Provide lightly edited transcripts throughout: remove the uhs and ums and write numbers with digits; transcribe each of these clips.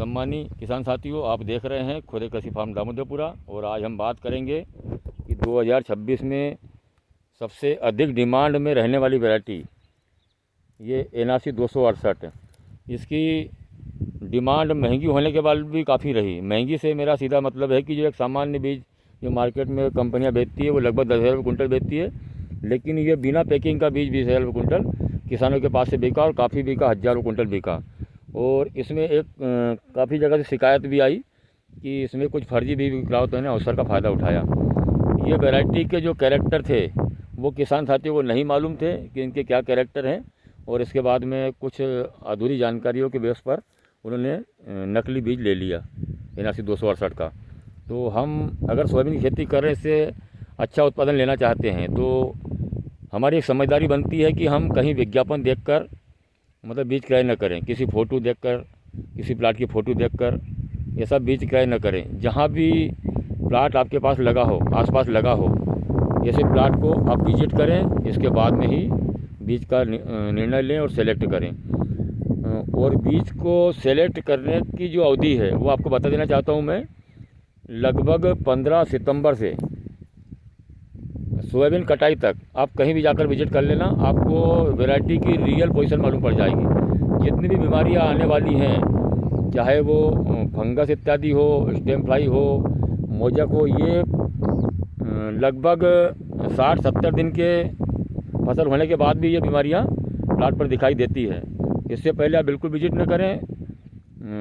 सम्मानी किसान साथियों, आप देख रहे हैं खुदे कृषि फार्म दामोदरपुरा। और आज हम बात करेंगे कि 2026 में सबसे अधिक डिमांड में रहने वाली वैरायटी ये NRC 268। इसकी डिमांड महंगी होने के बाद भी काफ़ी रही। महंगी से मेरा सीधा मतलब है कि जो एक सामान्य बीज जो मार्केट में कंपनियां बेचती है वो लगभग 10,000 रुपये कुंटल बेचती है, लेकिन ये बिना पैकिंग का बीज 20,000 रुपये कुंटल किसानों के पास से बिका और काफ़ी बिका, हज़ारों कुंटल बिका। और इसमें एक काफ़ी जगह से शिकायत भी आई कि इसमें कुछ फर्जी बीज बिक रहा हो, तो इन्हें अवसर का फ़ायदा उठाया। ये वैरायटी के जो कैरेक्टर थे वो किसान साथियों को नहीं मालूम थे कि इनके क्या कैरेक्टर हैं, और इसके बाद में कुछ अधूरी जानकारियों के बेस पर उन्होंने नकली बीज ले लिया NRC 268 का। तो हम अगर सोयाबीन की खेती कर रहे हैं, इससे अच्छा उत्पादन लेना चाहते हैं, तो हमारी एक समझदारी बनती है कि हम कहीं विज्ञापन देखकर मतलब बीज क्रय न करें। किसी फ़ोटो देखकर, किसी प्लाट की फ़ोटो देखकर ये सब बीज क्रय न करें। जहाँ भी प्लाट आपके पास लगा हो, आसपास लगा हो, ऐसे प्लाट को आप विजिट करें, इसके बाद में ही बीज का निर्णय लें और सेलेक्ट करें। और बीज को सेलेक्ट करने की जो अवधि है वो आपको बता देना चाहता हूँ मैं। लगभग 15 सितंबर से सोयाबीन कटाई तक आप कहीं भी जाकर विजिट कर लेना, आपको वैरायटी की रियल पोजीशन मालूम पड़ जाएगी। जितनी भी बीमारियां आने वाली हैं, चाहे वो फंगस इत्यादि हो, स्टेम फ्लाई हो, मोजक हो, ये लगभग 60-70 दिन के फसल होने के बाद भी ये बीमारियां प्लाट पर दिखाई देती है। इससे पहले आप बिल्कुल विजिट न करें।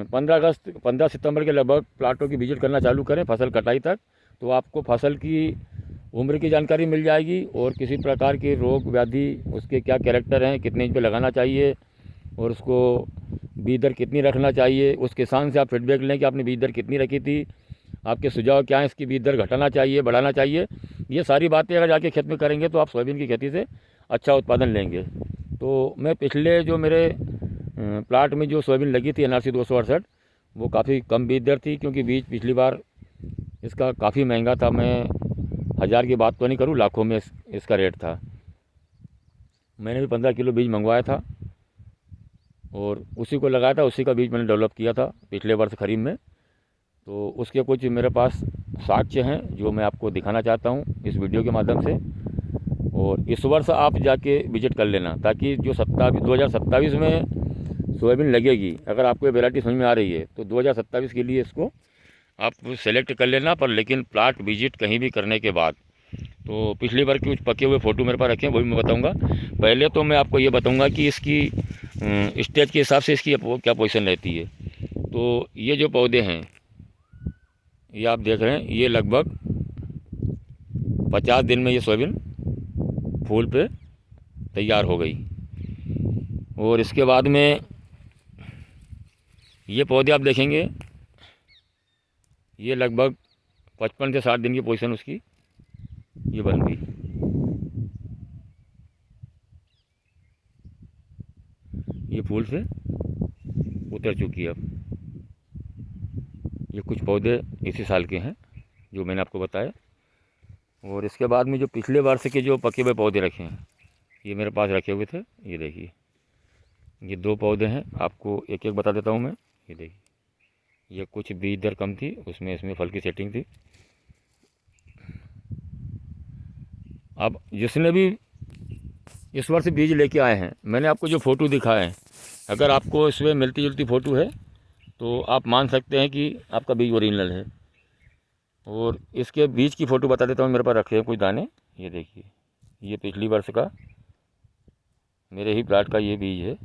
15 सितंबर के लगभग प्लाटों की विजिट करना चालू करें फसल कटाई तक, तो आपको फसल की उम्र की जानकारी मिल जाएगी और किसी प्रकार के रोग व्याधि, उसके क्या कैरेक्टर हैं, कितने इंच पे लगाना चाहिए और उसको बीज दर कितनी रखना चाहिए। उस किसान से आप फीडबैक लें कि आपने बीज दर कितनी रखी थी, आपके सुझाव क्या हैं, इसकी बीज दर घटाना चाहिए, बढ़ाना चाहिए। ये सारी बातें अगर जाके खेत में करेंगे तो आप सोयाबीन की खेती से अच्छा उत्पादन लेंगे। तो मैं पिछले जो मेरे प्लाट में जो सोयाबीन लगी थी NRC 268, वो काफ़ी कम बीज दर थी, क्योंकि बीज पिछली बार इसका काफ़ी महंगा था। मैं हज़ार की बात तो नहीं करूँ, लाखों में इसका रेट था। मैंने भी 15 किलो बीज मंगवाया था और उसी को लगाया था, उसी का बीज मैंने डेवलप किया था पिछले वर्ष खरीफ में। तो उसके कुछ मेरे पास साक्ष्य हैं जो मैं आपको दिखाना चाहता हूँ इस वीडियो के माध्यम से। और इस वर्ष आप जाके विजिट कर लेना, ताकि जो 2027 में सोयाबीन लगेगी, अगर आपको ये वैरायटी समझ में आ रही है तो 2027 के लिए इसको आप सेलेक्ट कर लेना। पर लेकिन प्लाट विजिट कहीं भी करने के बाद, तो पिछली बार कुछ पके हुए फ़ोटो मेरे पास रखे हैं, वो भी मैं बताऊंगा। पहले तो मैं आपको ये बताऊंगा कि इसकी स्टेज के हिसाब से इसकी क्या पोजीशन रहती है। तो ये जो पौधे हैं ये आप देख रहे हैं, ये लगभग 50 दिन में ये सोयाबीन फूल पे तैयार हो गई। और इसके बाद में ये पौधे आप देखेंगे, ये लगभग 55 से 60 दिन की पोजीशन उसकी ये बन गई। ये फूल से उतर चुकी है अब। ये कुछ पौधे इसी साल के हैं जो मैंने आपको बताया। और इसके बाद में जो पिछले वर्ष के जो पके हुए पौधे रखे हैं, ये मेरे पास रखे हुए थे। ये देखिए, ये 2 पौधे हैं, आपको एक एक बता देता हूँ मैं। ये देखिए, ये कुछ बीज दर कम थी उसमें, इसमें फल की सेटिंग थी। अब जिसने भी इस वर्ष बीज लेके आए हैं, मैंने आपको जो फ़ोटो दिखाए हैं, अगर आपको इसमें मिलती जुलती फ़ोटो है तो आप मान सकते हैं कि आपका बीज ओरिजिनल है। और इसके बीज की फ़ोटो बता देता हूँ, मेरे पास रखे हैं कुछ दाने। ये देखिए, ये पिछली वर्ष का मेरे ही प्लाट का ये बीज है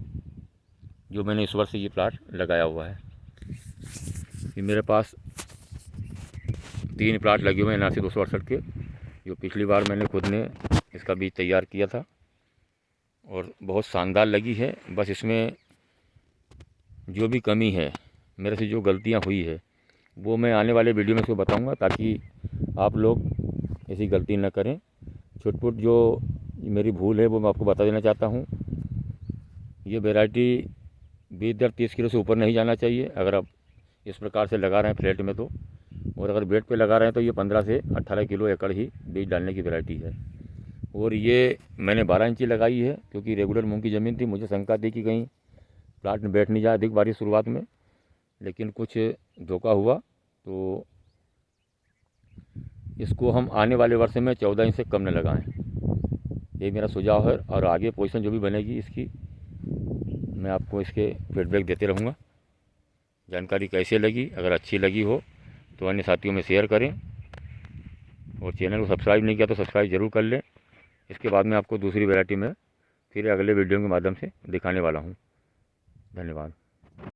जो मैंने इस वर्ष ये प्लाट लगाया हुआ है। ये मेरे पास 3 प्लाट लगे हुए हैं NRC 268 के, जो पिछली बार मैंने खुद ने इसका बीज तैयार किया था और बहुत शानदार लगी है। बस इसमें जो भी कमी है, मेरे से जो गलतियां हुई है, वो मैं आने वाले वीडियो में इसको बताऊंगा, ताकि आप लोग ऐसी गलती न करें। छुटपुट जो मेरी भूल है वो मैं आपको बता देना चाहता हूँ। ये वैरायटी बीज दर 30 किलो से ऊपर नहीं जाना चाहिए अगर आप इस प्रकार से लगा रहे हैं फ्लैट में तो। और अगर बेड पे लगा रहे हैं तो ये 15 से 18 किलो एकड़ ही बीज डालने की वैरायटी है। और ये मैंने 12 इंची लगाई है, क्योंकि रेगुलर मूंग की ज़मीन थी। मुझे शंका थी कि कहीं प्लाट में बैठ नहीं जाए अधिक बारिश शुरुआत में। लेकिन कुछ धोखा हुआ, तो इसको हम आने वाले वर्ष में 14 इंच से कम न लगाएं। ये मेरा सुझाव है, और आगे पोजीशन जो भी बनेगी इसकी मैं आपको इसके फीडबैक देते रहूँगा। जानकारी कैसे लगी, अगर अच्छी लगी हो तो अन्य साथियों में शेयर करें, और चैनल को सब्सक्राइब नहीं किया तो सब्सक्राइब ज़रूर कर लें। इसके बाद में आपको दूसरी वैरायटी में फिर अगले वीडियो के माध्यम से दिखाने वाला हूँ। धन्यवाद।